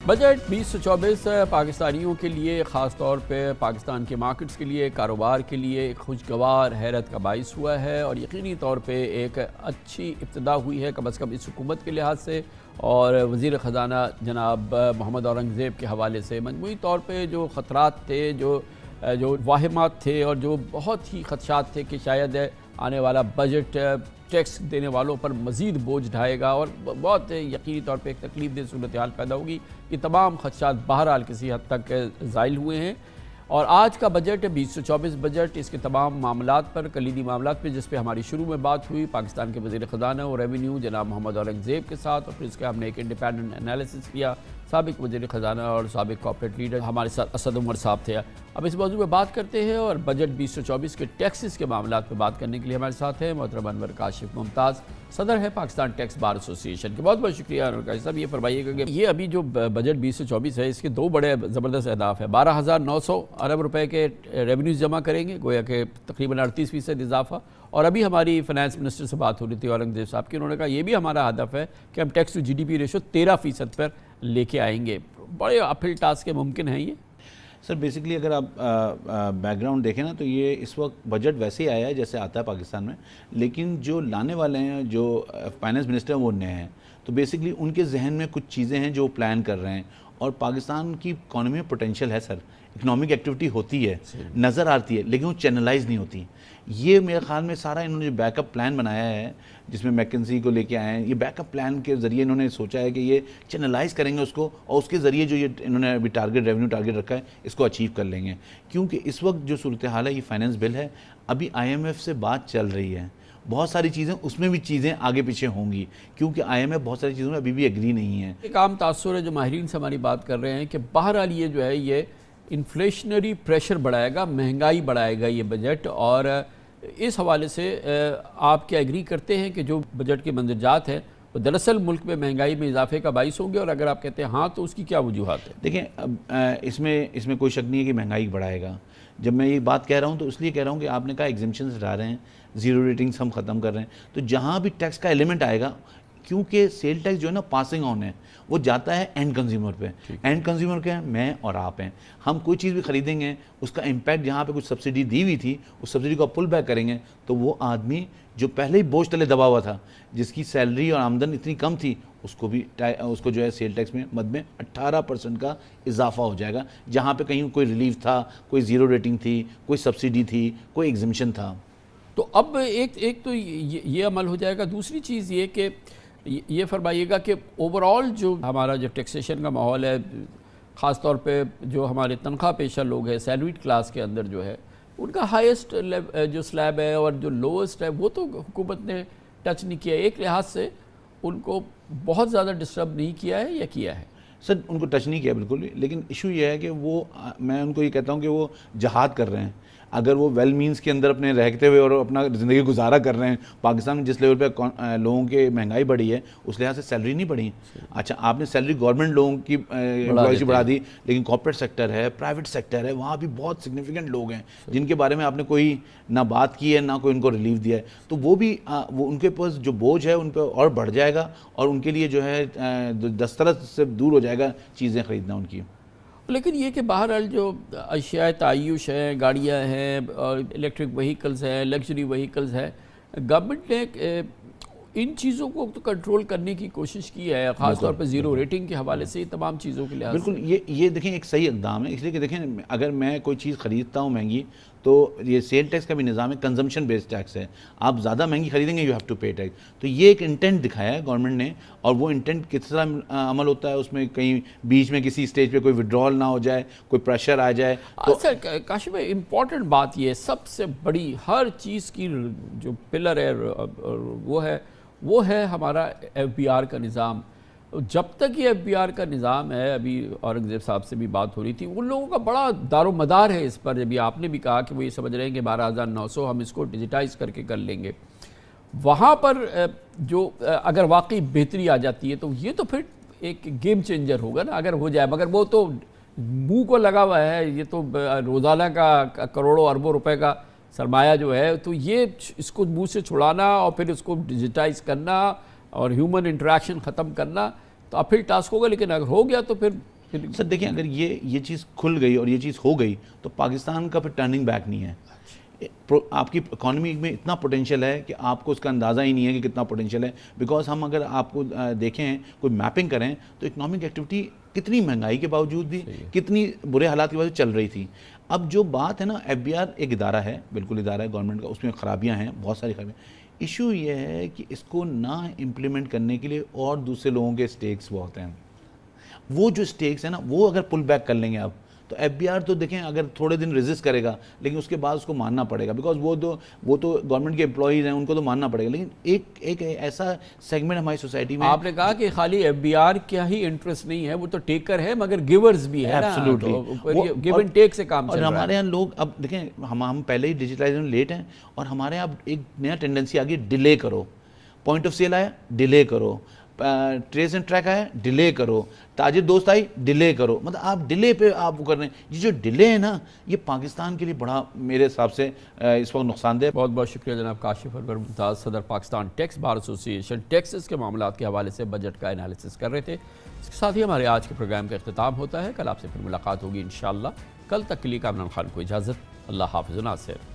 Budget 2024 پاکستانیوں کے لیے، خاص طور پہ پاکستان کے مارکیٹس کے لیے، کاروبار کے لیے ایک خوشگوار حیرت کا باعث ہوا ہے اور یقینی طور پہ ایک اچھی ابتدا ہوئی ہے کم از کم اس حکومت کے لحاظ سے اور وزیر خزانہ جناب محمد اورنگزیب کے حوالے سے۔ مجموعی طور پہ جو خطرات تھے، جو واہمات تھے اور جو بہت ہی خدشات تھے کہ شاید آنے والا بجٹ ٹیکس دینے والوں پر مزید بوجھ ڈھائے گا اور بہت یقینی طور پہ ایک تکلیف دہ صورتحال پیدا ہوگی، یہ تمام خدشات بہرحال کسی حد تک زائل ہوئے ہیں۔ اور آج کا بجٹ 2024 بجٹ، اس کے تمام معاملات پر، کلیدی معاملات پہ، جس پہ ہماری شروع میں بات ہوئی پاکستان کے وزیر خزانہ اور ریونیو جناب محمد اورنگزیب کے ساتھ، اور پھر اس کے ہم نے ایک انڈیپینڈنٹ انالیسس کیا۔ سابق وزیر خزانہ اور سابق کارپوریٹ لیڈر ہمارے ساتھ اسد عمر صاحب تھے۔ اب اس موضوع پہ بات کرتے ہیں اور بجٹ 2024 کے ٹیکسز کے معاملات پہ بات کرنے کے لیے ہمارے ساتھ ہیں محترم انور کاشف ممتاز، صدر ہے پاکستان ٹیکس بار ایسوسی ایشن کے۔ بہت بہت شکریہ انور کاشف صاحب۔ یہ فرمائیے گا کہ یہ ابھی جو بجٹ 2024 ہے، اس کے دو بڑے زبردست اہداف ہیں۔ 12,900 ارب روپے کے ریونیوز جمع کریں گے، گویا کہ تقریباً 38% اضافہ، اور ابھی ہماری فائنانس منسٹر سے بات ہو رہی تھی اورنگزیب صاحب کی، انہوں نے کہا یہ بھی ہمارا ہدف ہے کہ ہم tax to G D P ratio 13% پر لے کے آئیں گے۔ بڑے اپہل ٹاسک کے ممکن ہیں یہ؟ سر بیسکلی اگر آپ بیک گراؤنڈ دیکھیں نا تو یہ اس وقت بجٹ ویسے ہی آیا ہے جیسے آتا ہے پاکستان میں، لیکن جو لانے والے ہیں، جو فائنانس منسٹر ہیں، وہ نئے ہیں، تو بیسکلی ان کے ذہن میں کچھ چیزیں ہیں جو پلان کر رہے ہیں، اور پاکستان کی اکانومی میں پوٹینشیل ہے سر، اکنامک ایکٹیویٹی ہوتی ہے، نظر آتی ہے، لیکن وہ چینلائز نہیں ہوتی۔ یہ میرے خیال میں سارا انہوں نے جو بیک اپ پلان بنایا ہے، جس میں میکنزی کو لے کے آئے ہیں، یہ بیک اپ پلان کے ذریعے انہوں نے سوچا ہے کہ یہ چینلائز کریں گے اس کو، اور اس کے ذریعے جو یہ انہوں نے ابھی ریونیو ٹارگٹ رکھا ہے، اس کو اچیو کر لیں گے۔ کیونکہ اس وقت جو صورتحال ہے، یہ فائنانس بل ہے، ابھی آئی ایم ایف سے بات چل رہی ہے، بہت ساری چیزیں اس میں بھی چیزیں آگے پیچھے ہوں گی، کیونکہ آئی ایم ایف بہت ساری چیزوں میں ابھی بھی ایگری نہیں ہے۔ ایک عام تاثر ہے جو ماہرین سے ہماری بات کر رہے ہیں کہ بہرحال یہ جو ہے یہ انفلیشنری پریشر بڑھائے گا، مہنگائی بڑھائے گا یہ بجٹ، اور اس حوالے سے آپ کیا ایگری کرتے ہیں کہ جو بجٹ کے مندرجات ہیں وہ دراصل ملک میں مہنگائی میں اضافے کا باعث ہوں گے، اور اگر آپ کہتے ہیں ہاں تو اس کی کیا وجوہات ہیں؟ دیکھیں اس میں کوئی شک نہیں ہے کہ مہنگائی بڑھائے گا۔ جب میں یہ بات کہہ رہا ہوں تو اس لیے کہہ رہا ہوں کہ آپ نے کہا ایگزمپشنز ہٹا رہے ہیں، زیرو ریٹنگز ہم ختم کر رہے ہیں، تو جہاں بھی ٹیکس کا ایلیمنٹ آئے گا، کیونکہ سیل ٹیکس جو ہے نا پاسنگ آن ہے، وہ جاتا ہے اینڈ کنزیومر پہ۔ اینڈ کنزیومر کیا ہے؟ میں اور آپ ہیں۔ ہم کوئی چیز بھی خریدیں گے، اس کا امپیکٹ جہاں پہ کچھ سبسڈی دی ہوئی تھی، اس سبسڈی کو پل بیک کریں گے، تو وہ آدمی جو پہلے ہی بوجھ تلے دبا ہوا تھا، جس کی سیلری اور آمدن اتنی کم تھی، اس کو جو ہے سیل ٹیکس میں مد میں 18% کا اضافہ ہو جائے گا، جہاں پہ کہیں کوئی ریلیف تھا، کوئی زیرو ریٹنگ تھی، کوئی سبسڈی تھی، کوئی ایگزمپشن تھا۔ تو اب ایک تو یہ عمل ہو جائے گا۔ دوسری چیز یہ کہ یہ فرمائیے گا کہ اوورآل جو ہمارا جو ٹیکسیشن کا ماحول ہے، خاص طور پہ جو ہمارے تنخواہ پیشہ لوگ ہیں، سیلریڈ کلاس کے اندر جو ہے، ان کا ہائیسٹ جو سلیب ہے اور جو لوئسٹ ہے وہ تو حکومت نے ٹچ نہیں کیا ہے۔ ایک لحاظ سے ان کو بہت زیادہ ڈسٹرب نہیں کیا ہے یا کیا ہے؟ سر ان کو ٹچ نہیں کیا بالکل بھی، لیکن ایشو یہ ہے کہ وہ، میں ان کو یہ کہتا ہوں کہ وہ جہاد کر رہے ہیں۔ اگر وہ ویل مینس کے اندر اپنے رہتے ہوئے اور اپنا زندگی گزارا کر رہے ہیں، پاکستان میں جس لیول پہ لوگوں کے مہنگائی بڑھی ہے، اس لحاظ سے سیلری نہیں بڑھی۔ اچھا آپ نے سیلری گورنمنٹ لوگوں کی امپلائز بڑھا دی، لیکن کارپوریٹ سیکٹر ہے، پرائیویٹ سیکٹر ہے، وہاں بھی بہت سگنیفیکنٹ لوگ ہیں جن کے بارے میں آپ نے کوئی نہ بات کی ہے، نہ کوئی ان کو ریلیف دیا ہے، تو وہ بھی ان کے پاس جو بوجھ ہے ان پہ اور بڑھ جائے گا، اور ان کے لیے جو ہے دسترس سے دور ہو جائے گا چیزیں خریدنا ان کی۔ لیکن یہ کہ بہرحال جو اشیاء تعیش ہیں، گاڑیاں ہیں، اور الیکٹرک وہیکلز ہیں، لگژری وہیکلز ہیں، گورنمنٹ نے ان چیزوں کو تو کنٹرول کرنے کی کوشش کی ہے، خاص طور پہ زیرو ریٹنگ کے حوالے سے، تمام چیزوں کے لحاظ سے۔ بالکل، یہ دیکھیں ایک صحیح اقدام ہے، اس لیے کہ دیکھیں اگر میں کوئی چیز خریدتا ہوں مہنگی، تو یہ سیل ٹیکس کا بھی نظام ہے، کنزمپشن بیسڈ ٹیکس ہے، آپ زیادہ مہنگی خریدیں گے، you have to pay tax. تو یہ ایک انٹینٹ دکھایا ہے گورنمنٹ نے، اور وہ انٹینٹ کس طرح عمل ہوتا ہے، اس میں کہیں بیچ میں کسی سٹیج پہ کوئی ودرول نہ ہو جائے، کوئی پریشر آ جائے۔ سر کاشف بھائی، امپورٹنٹ بات یہ سب سے بڑی ہر چیز کی جو پلر ہے وہ ہے ہمارا ایف بی آر کا نظام۔ جب تک یہ ایف بی آر کا نظام ہے، ابھی اورنگزیب صاحب سے بھی بات ہو رہی تھی، ان لوگوں کا بڑا دار و مدار ہے اس پر۔ ابھی آپ نے بھی کہا کہ وہ یہ سمجھ رہے ہیں کہ 12,900 ہم اس کو ڈیجیٹائز کر لیں گے۔ وہاں پر جو اگر واقعی بہتری آ جاتی ہے تو یہ تو پھر ایک گیم چینجر ہوگا نا، اگر ہو جائے، مگر وہ تو منہ کو لگا ہوا ہے، یہ تو روزانہ کا کروڑوں اربوں روپے کا سرمایہ جو ہے، تو یہ اس کو منہ سے چھڑانا اور پھر اس کو ڈیجیٹائز کرنا اور ہیومن انٹریکشن ختم کرنا، تو اب پھر ٹاسک ہوگا، لیکن اگر ہو گیا تو پھر سر دیکھیں اگر یہ چیز کھل گئی اور یہ چیز ہو گئی تو پاکستان کا پھر ٹرننگ بیک نہیں ہے. آپ کی اکانومی میں اتنا پوٹینشیل ہے کہ آپ کو اس کا اندازہ ہی نہیں ہے کہ کتنا پوٹینشیل ہے. بیکاز ہم اگر آپ کو دیکھیں کوئی میپنگ کریں تو اکنامک ایکٹیویٹی کتنی مہنگائی کے باوجود بھی کتنی برے حالات کی وجہ سے چل رہی تھی. اب جو بات ہے نا ایف بی آر ایک ادارہ ہے، بالکل ادارہ ہے گورنمنٹ کا، اس میں خرابیاں ہیں، بہت ساری خرابیاں. ایشو یہ ہے کہ اس کو نہ امپلیمنٹ کرنے کے لیے اور دوسرے لوگوں کے سٹیکس بہت ہیں. وہ جو سٹیکس ہیں نا وہ اگر پل بیک کر لیں گے آپ تو ایف بی آر تو دیکھیں اگر تھوڑے دن ریزسٹ کرے گا لیکن اس کے بعد اس کو ماننا پڑے گا. بیکاز وہ تو گورنمنٹ کے امپلائیز ہیں، ان کو تو ماننا پڑے گا. لیکن ایک ایسا سیگمنٹ ہماری سوسائٹی میں، آپ نے کہا کہ خالی ایف بی آر کیا ہی انٹرسٹ نہیں ہے، وہ تو ٹیکر ہے مگر گیورز بھی ہے نا. گیو اینڈ ٹیک سے کام چل رہا ہے. اور ہمارے یہاں لوگ اب دیکھیں ہم پہلے ہی ڈیجیٹلائزیشن لیٹ ہیں اور ہمارے یہاں اب ایک نیا ٹینڈنسی آ گئی ڈیلے کرو. پوائنٹ آف سیل آیا ڈیلے کرو، ٹریس اینڈ ٹریک آیا ڈیلے کرو، تاجر دوست آئی ڈیلے کرو. مطلب آپ ڈیلے پہ آپ وہ کر رہے ہیں. یہ جو ڈیلے ہے نا یہ پاکستان کے لیے بڑا میرے حساب سے اس وقت نقصان دہ. بہت بہت شکریہ جناب کاشف انور ممتاز، صدر پاکستان ٹیکس بار ایسوسی ایشن. ٹیکسز کے معاملات کے حوالے سے بجٹ کا انالیسس کر رہے تھے. اس کے ساتھ ہی ہمارے آج کے پروگرام کا اختتام ہوتا ہے. کل آپ سے پھر ملاقات ہوگی انشاءاللہ. کل تک کے لیے کامران خان کو اجازت. اللہ حافظ و ناصر.